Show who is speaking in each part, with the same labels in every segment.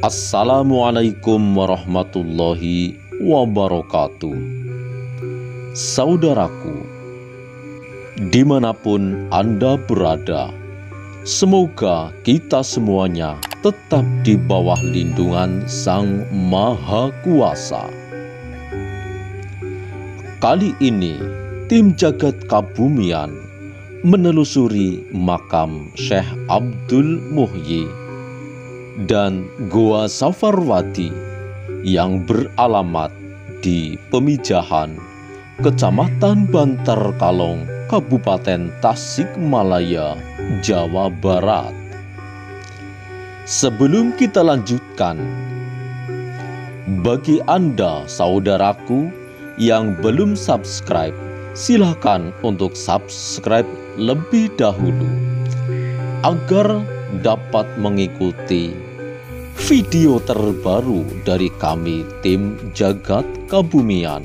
Speaker 1: Assalamualaikum warahmatullahi wabarakatuh. Saudaraku, dimanapun Anda berada, semoga kita semuanya tetap di bawah lindungan Sang Maha Kuasa. Kali ini, tim Jagat Kabumian menelusuri makam Syekh Abdul Muhyi dan Goa Safarwati yang beralamat di Pemijahan, Kecamatan Bantar Kalong, Kabupaten Tasikmalaya, Jawa Barat. Sebelum kita lanjutkan, bagi Anda saudaraku yang belum subscribe, silakan untuk subscribe lebih dahulu agar dapat mengikuti video terbaru dari kami tim Jagat Kabumian.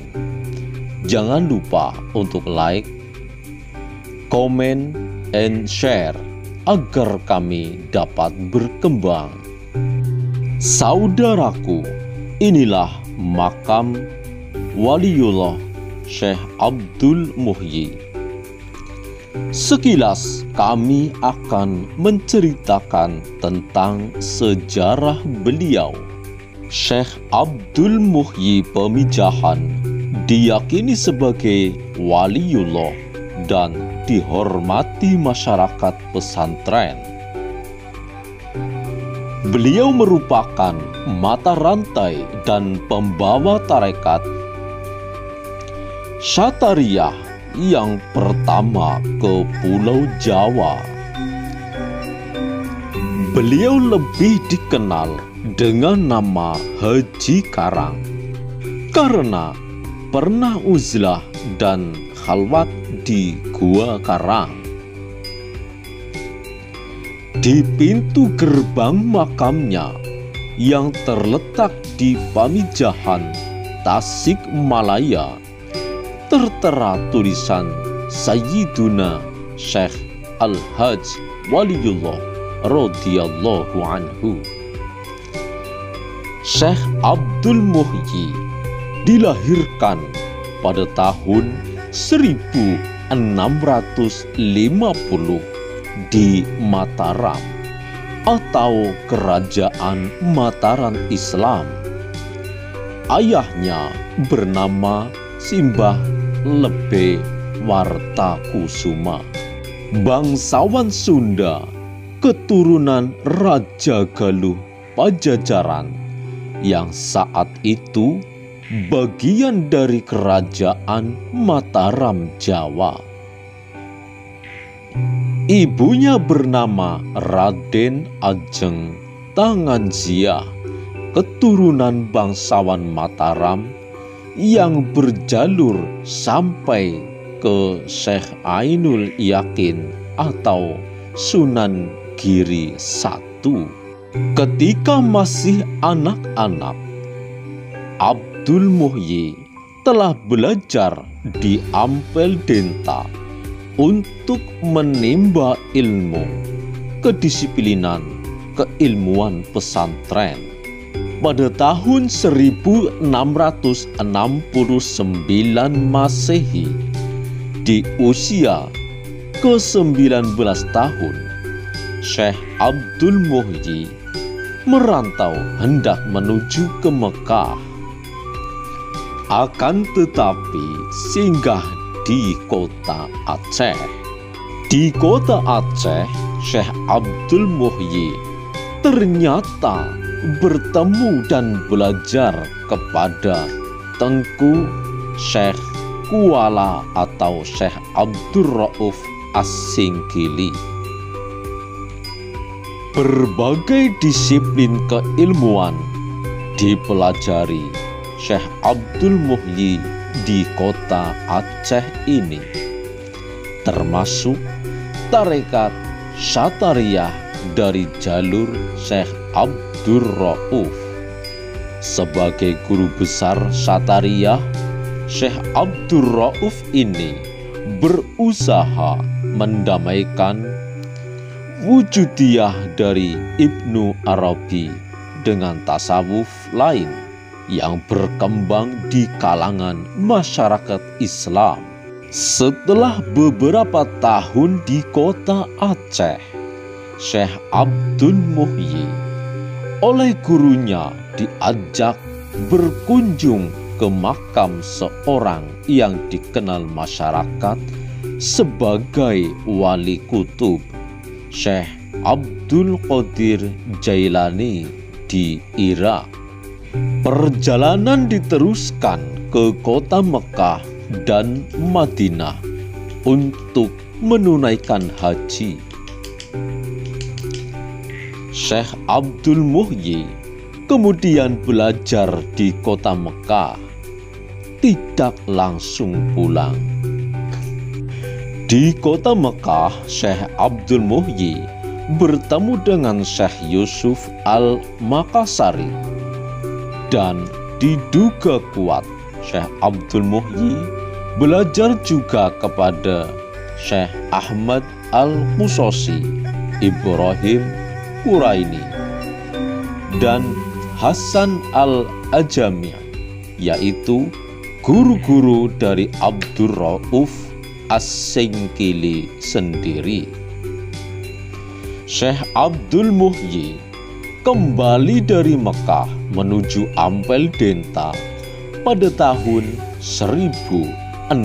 Speaker 1: Jangan lupa untuk like, comment, and share agar kami dapat berkembang. Saudaraku, inilah makam Waliullah Syekh Abdul Muhyi. Sekilas kami akan menceritakan tentang sejarah beliau. Syekh Abdul Muhyi Pemijahan diyakini sebagai waliullah dan dihormati masyarakat pesantren. Beliau merupakan mata rantai dan pembawa tarekat Syatariyah yang pertama ke Pulau Jawa. Beliau lebih dikenal dengan nama Haji Karang karena pernah uzlah dan khalwat di Gua Karang. Di pintu gerbang makamnya yang terletak di Pamijahan, Tasikmalaya, tertera tulisan Sayyiduna Syekh Al-Hajj Waliullah radhiyallahu anhu. Syekh Abdul Muhyi dilahirkan pada tahun 1650 di Mataram atau Kerajaan Mataram Islam. Ayahnya bernama Simbah Lebe Wartakusuma, bangsawan Sunda, keturunan Raja Galuh Pajajaran yang saat itu bagian dari Kerajaan Mataram, Jawa. Ibunya bernama Raden Ajeng Tanganziah, keturunan bangsawan Mataram yang berjalur sampai ke Syekh Ainul Yakin atau Sunan Giri I. Ketika masih anak-anak, Abdul Muhyi telah belajar di Ampel Denta untuk menimba ilmu kedisiplinan keilmuan pesantren. Pada tahun 1669 Masehi, di usia ke-19 tahun, Syekh Abdul Muhyi merantau hendak menuju ke Mekah. Akan tetapi singgah di kota Aceh. Di kota Aceh, Syekh Abdul Muhyi ternyata bertemu dan belajar kepada Tengku Syekh Kuala atau Syekh Abdul Rauf As-Singkili. Berbagai disiplin keilmuan dipelajari Syekh Abdul Muhyi di kota Aceh ini, termasuk tarekat Syatariyah dari jalur Syekh Abdul Rauf. Sebagai guru besar Syatariyah, Syekh Abdul Rauf ini berusaha mendamaikan wujudiyah dari Ibnu Arabi dengan tasawuf lain yang berkembang di kalangan masyarakat Islam. Setelah beberapa tahun di kota Aceh, Syekh Abdul Muhyi oleh gurunya diajak berkunjung ke makam seorang yang dikenal masyarakat sebagai wali kutub, Syekh Abdul Qadir Jailani di Irak. Perjalanan diteruskan ke kota Mekah dan Madinah untuk menunaikan haji. Syekh Abdul Muhyi kemudian belajar di kota Mekah, tidak langsung pulang. Di kota Mekah, Syekh Abdul Muhyi bertemu dengan Syekh Yusuf Al-Makassari, dan diduga kuat Syekh Abdul Muhyi belajar juga kepada Syekh Ahmad Al-Qusosi, Ibrahim Quraini, dan Hasan Al-Ajami, yaitu guru-guru dari Abdul Rauf As-Singkili sendiri. Syekh Abdul Muhyi kembali dari Mekah menuju Ampel Denta pada tahun 1678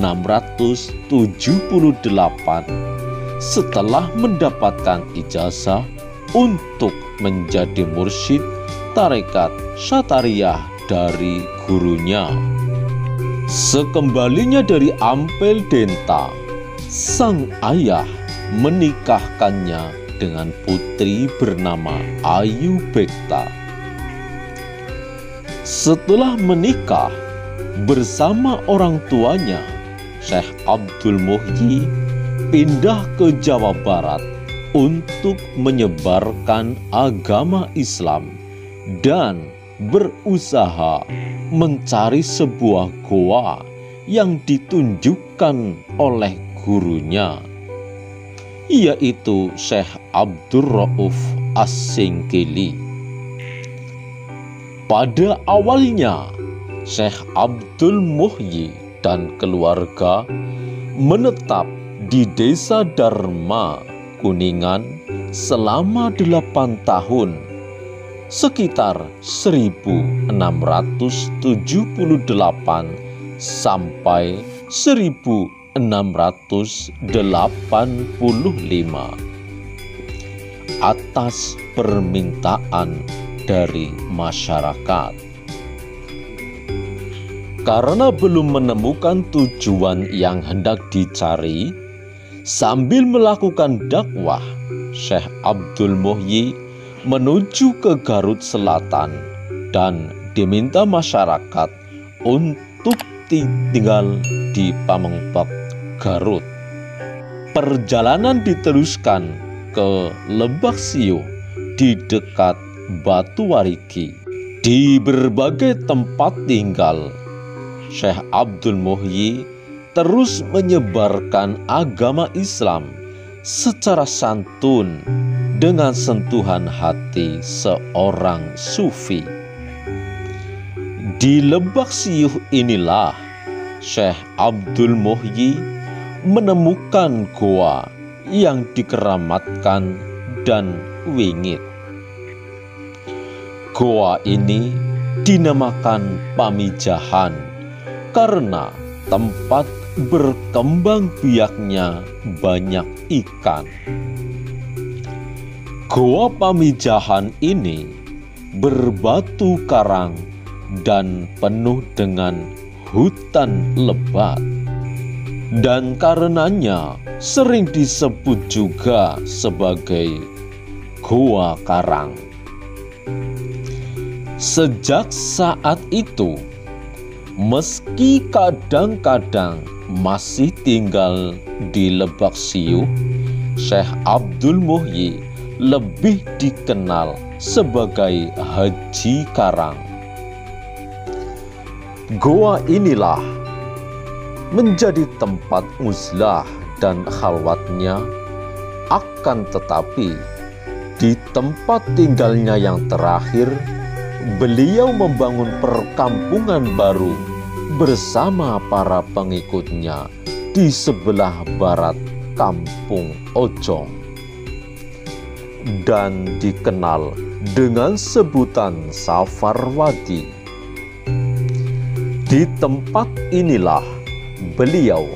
Speaker 1: setelah mendapatkan ijazah untuk menjadi mursyid tarekat Syatariah dari gurunya. Sekembalinya dari Ampel Denta, sang ayah menikahkannya dengan putri bernama Ayu Bekta. Setelah menikah bersama orang tuanya, Syekh Abdul Muhyi pindah ke Jawa Barat untuk menyebarkan agama Islam dan berusaha mencari sebuah goa yang ditunjukkan oleh gurunya, yaitu Syekh Abdul Rauf As-Singkili. Pada awalnya, Syekh Abdul Muhyi dan keluarga menetap di Desa Dharma, Kuningan selama 8 tahun, sekitar 1678 sampai 1685 atas permintaan dari masyarakat. Karena belum menemukan tujuan yang hendak dicari, sambil melakukan dakwah, Syekh Abdul Muhyi menuju ke Garut Selatan dan diminta masyarakat untuk tinggal di Pamengpeuk, Garut. Perjalanan diteruskan ke Lebak Siuh di dekat Batu Warigi. Di berbagai tempat tinggal, Syekh Abdul Muhyi terus menyebarkan agama Islam secara santun dengan sentuhan hati seorang sufi. Di Lebak Siuh inilah Syekh Abdul Muhyi menemukan goa yang dikeramatkan dan wingit. Goa ini dinamakan Pamijahan karena tempat berkembang biaknya banyak ikan. Goa Pamijahan ini berbatu karang dan penuh dengan hutan lebat, dan karenanya sering disebut juga sebagai Goa Karang. Sejak saat itu, meski kadang-kadang masih tinggal di Lebak Siuh, Syekh Abdul Muhyi lebih dikenal sebagai Haji Karang. Goa inilah menjadi tempat uzlah dan khalwatnya, akan tetapi di tempat tinggalnya yang terakhir beliau membangun perkampungan baru bersama para pengikutnya di sebelah barat Kampung Ojong, dan dikenal dengan sebutan Safarwadi. Di tempat inilah beliau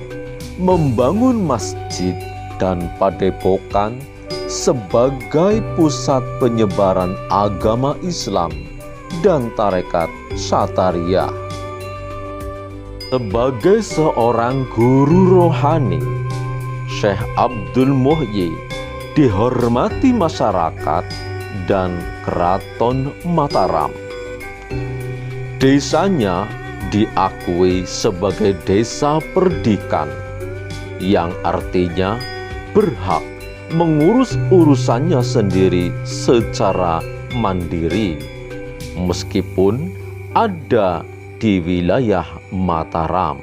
Speaker 1: membangun masjid dan padepokan sebagai pusat penyebaran agama Islam dan tarekat Satariyah. Sebagai seorang guru rohani, Syekh Abdul Muhyi dihormati masyarakat dan Keraton Mataram. Desanya diakui sebagai desa perdikan, yang artinya berhak mengurus urusannya sendiri secara mandiri, meskipun ada di wilayah Mataram.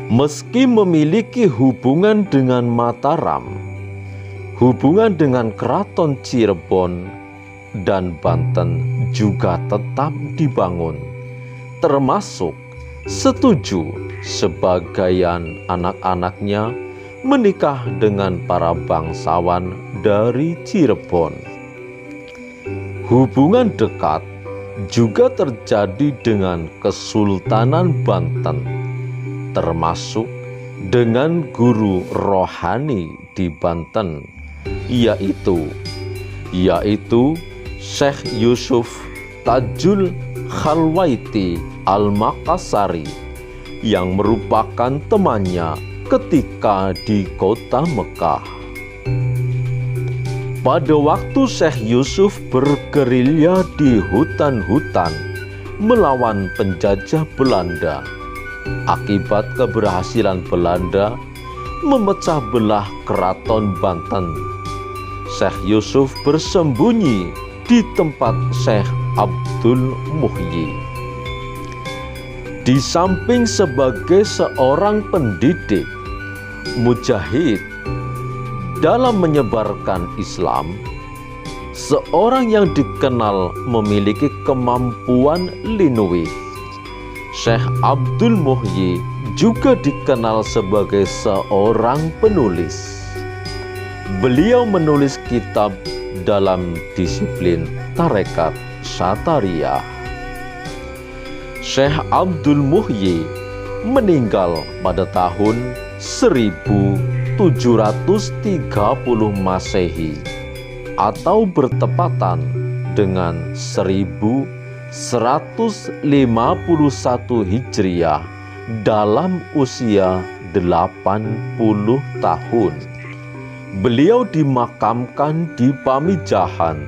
Speaker 1: Meski memiliki hubungan dengan Mataram, hubungan dengan Keraton Cirebon dan Banten juga tetap dibangun, termasuk setuju sebagian anak-anaknya menikah dengan para bangsawan dari Cirebon. Hubungan dekat juga terjadi dengan Kesultanan Banten, termasuk dengan guru rohani di Banten, yaitu Syekh Yusuf Tajul Khalwaiti Al-Makassari, yang merupakan temannya ketika di kota Mekah. Pada waktu Syekh Yusuf bergerilya di hutan-hutan melawan penjajah Belanda, akibat keberhasilan Belanda memecah belah Keraton Banten, Syekh Yusuf bersembunyi di tempat Syekh Abdul Muhyi. Di samping sebagai seorang pendidik, mujahid dalam menyebarkan Islam, seorang yang dikenal memiliki kemampuan linguis, Syekh Abdul Muhyi juga dikenal sebagai seorang penulis. Beliau menulis kitab dalam disiplin tarekat Satariyah. Syekh Abdul Muhyi meninggal pada tahun 1730 Masehi atau bertepatan dengan 1151 Hijriah dalam usia 80 tahun. Beliau dimakamkan di Pamijahan,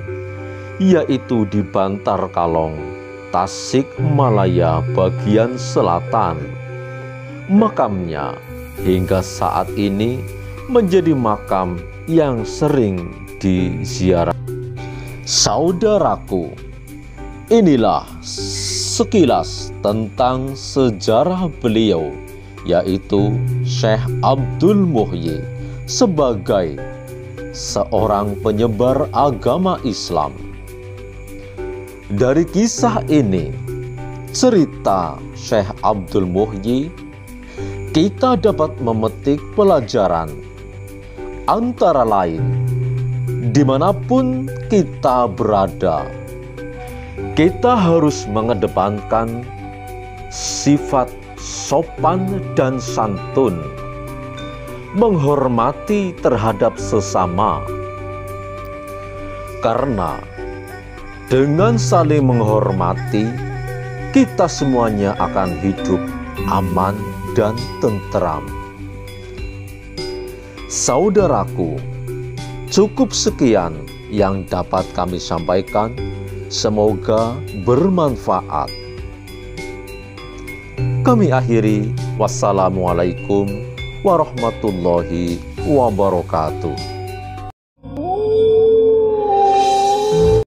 Speaker 1: yaitu di Bantar Kalong, Tasikmalaya bagian selatan. Makamnya hingga saat ini menjadi makam yang sering diziarah. Saudaraku, inilah sekilas tentang sejarah beliau, yaitu Syekh Abdul Muhyi sebagai seorang penyebar agama Islam. Dari kisah ini, cerita Syekh Abdul Muhyi, kita dapat memetik pelajaran, antara lain, dimanapun kita berada, kita harus mengedepankan sifat sopan dan santun, menghormati terhadap sesama, karena dengan saling menghormati, kita semuanya akan hidup aman dan tentram. Saudaraku, cukup sekian yang dapat kami sampaikan. Semoga bermanfaat. Kami akhiri. Wassalamualaikum warahmatullahi wabarakatuh.